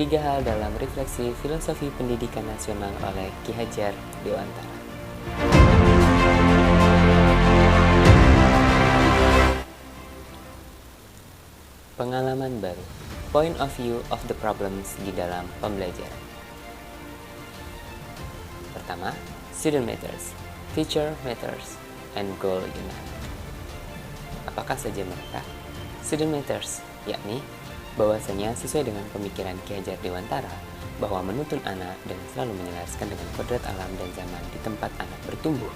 Tiga hal dalam refleksi filosofi pendidikan nasional oleh Ki Hajar Dewantara. Pengalaman baru, point of view of the problems di dalam pembelajaran. Pertama, student matters, teacher matters, and goal unite. Apakah saja mereka? Student matters, yakni bahwasanya sesuai dengan pemikiran Ki Hajar Dewantara bahwa menuntun anak dan selalu menyelaraskan dengan kodrat alam dan zaman di tempat anak bertumbuh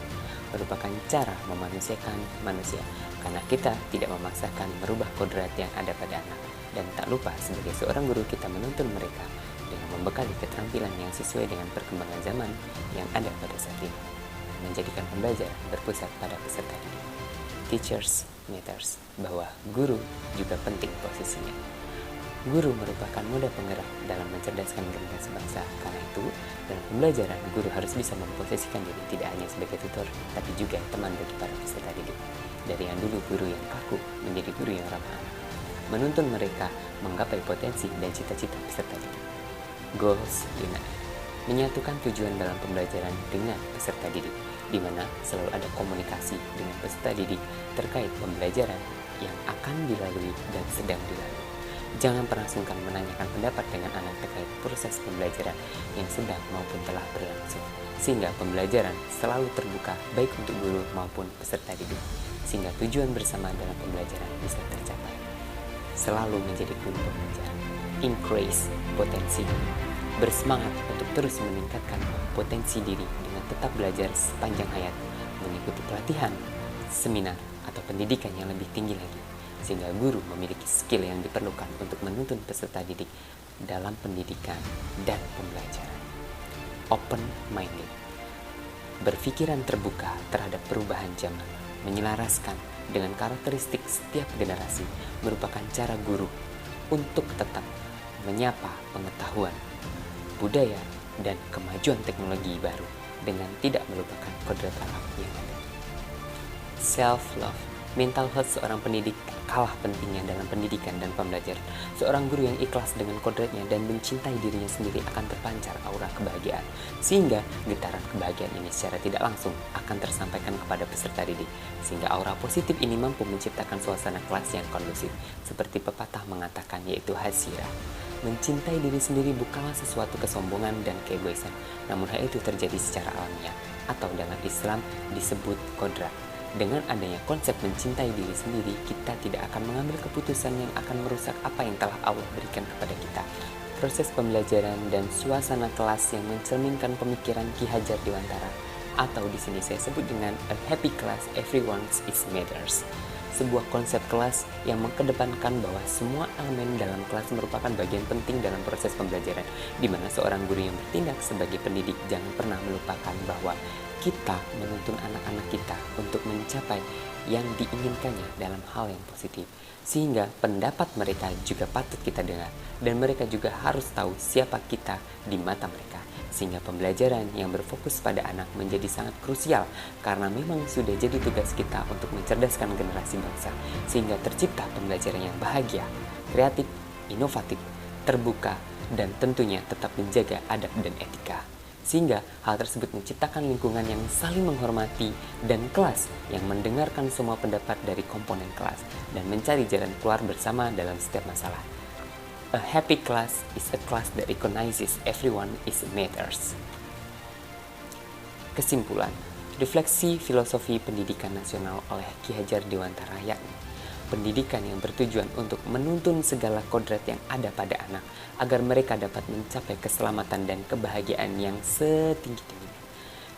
merupakan cara memanusiakan manusia, karena kita tidak memaksakan merubah kodrat yang ada pada anak, dan tak lupa sebagai seorang guru kita menuntun mereka dengan membekali keterampilan yang sesuai dengan perkembangan zaman yang ada pada saat ini, menjadikan pembelajaran berpusat pada peserta didik. Teachers matters, bahwa guru juga penting posisinya. Guru merupakan moda penggerak dalam mencerdaskan generasi bangsa. Karena itu, dalam pembelajaran, guru harus bisa memposisikan diri tidak hanya sebagai tutor, tapi juga teman bagi para peserta didik. Dari yang dulu guru yang kaku menjadi guru yang ramah anak, menuntun mereka menggapai potensi dan cita-cita peserta didik. Goals unite, menyatukan tujuan dalam pembelajaran dengan peserta didik, di mana selalu ada komunikasi dengan peserta didik terkait pembelajaran yang akan dilalui dan sedang dilalui. Jangan pernah sungkan menanyakan pendapat dengan anak terkait proses pembelajaran yang sedang maupun telah berlangsung, sehingga pembelajaran selalu terbuka baik untuk guru maupun peserta didik, sehingga tujuan bersama dalam pembelajaran bisa tercapai. Selalu menjadi guru pengajar, increase potensi, bersemangat untuk terus meningkatkan potensi diri dengan tetap belajar sepanjang hayat, mengikuti pelatihan, seminar, atau pendidikan yang lebih tinggi lagi, sehingga guru memiliki skill yang diperlukan untuk menuntun peserta didik dalam pendidikan dan pembelajaran. Open-minded, berpikiran terbuka terhadap perubahan zaman, menyelaraskan dengan karakteristik setiap generasi merupakan cara guru untuk tetap menyapa pengetahuan, budaya, dan kemajuan teknologi baru dengan tidak melupakan kodrat alam yang ada. Self-love, mental health seorang pendidik kalah pentingnya dalam pendidikan dan pembelajaran. Seorang guru yang ikhlas dengan kodratnya dan mencintai dirinya sendiri akan terpancar aura kebahagiaan, sehingga getaran kebahagiaan ini secara tidak langsung akan tersampaikan kepada peserta didik, sehingga aura positif ini mampu menciptakan suasana kelas yang kondusif. Seperti pepatah mengatakan, yaitu hasirah, mencintai diri sendiri bukanlah sesuatu kesombongan dan keegoisan, namun hal itu terjadi secara alamiah, atau dalam Islam disebut kodrat. Dengan adanya konsep mencintai diri sendiri, kita tidak akan mengambil keputusan yang akan merusak apa yang telah Allah berikan kepada kita. Proses pembelajaran dan suasana kelas yang mencerminkan pemikiran Ki Hajar Dewantara, atau di sini saya sebut dengan a happy class, everyone is matters. Sebuah konsep kelas yang mengedepankan bahwa semua elemen dalam kelas merupakan bagian penting dalam proses pembelajaran, di mana seorang guru yang bertindak sebagai pendidik jangan pernah melupakan bahwa kita menuntun anak-anak kita untuk mencapai yang diinginkannya dalam hal yang positif, sehingga pendapat mereka juga patut kita dengar, dan mereka juga harus tahu siapa kita di mata mereka, sehingga pembelajaran yang berfokus pada anak menjadi sangat krusial, karena memang sudah jadi tugas kita untuk mencerdaskan generasi bangsa, sehingga tercipta pembelajaran yang bahagia, kreatif, inovatif, terbuka, dan tentunya tetap menjaga adab dan etika. Sehingga hal tersebut menciptakan lingkungan yang saling menghormati dan kelas yang mendengarkan semua pendapat dari komponen kelas dan mencari jalan keluar bersama dalam setiap masalah. A happy class is a class that recognizes everyone is matters. Kesimpulan, refleksi filosofi pendidikan nasional oleh Ki Hajar Dewantara yakni pendidikan yang bertujuan untuk menuntun segala kodrat yang ada pada anak agar mereka dapat mencapai keselamatan dan kebahagiaan yang setinggi-tingginya,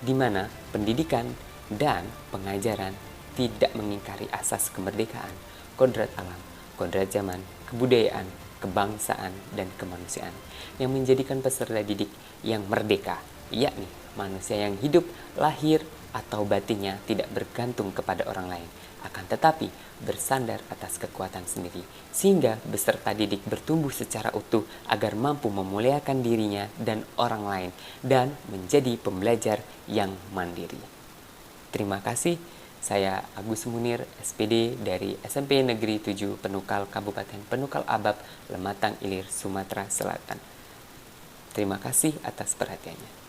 di mana pendidikan dan pengajaran tidak mengingkari asas kemerdekaan, kodrat alam, kodrat zaman, kebudayaan, kebangsaan, dan kemanusiaan yang menjadikan peserta didik yang merdeka, yakni manusia yang hidup, lahir, atau batinnya tidak bergantung kepada orang lain, akan tetapi bersandar atas kekuatan sendiri, sehingga peserta didik bertumbuh secara utuh agar mampu memuliakan dirinya dan orang lain, dan menjadi pembelajar yang mandiri. Terima kasih, saya Agus Munir, SPD dari SMP Negeri 7 Penukal Kabupaten Penukal Abab, Lematang Ilir, Sumatera Selatan. Terima kasih atas perhatiannya.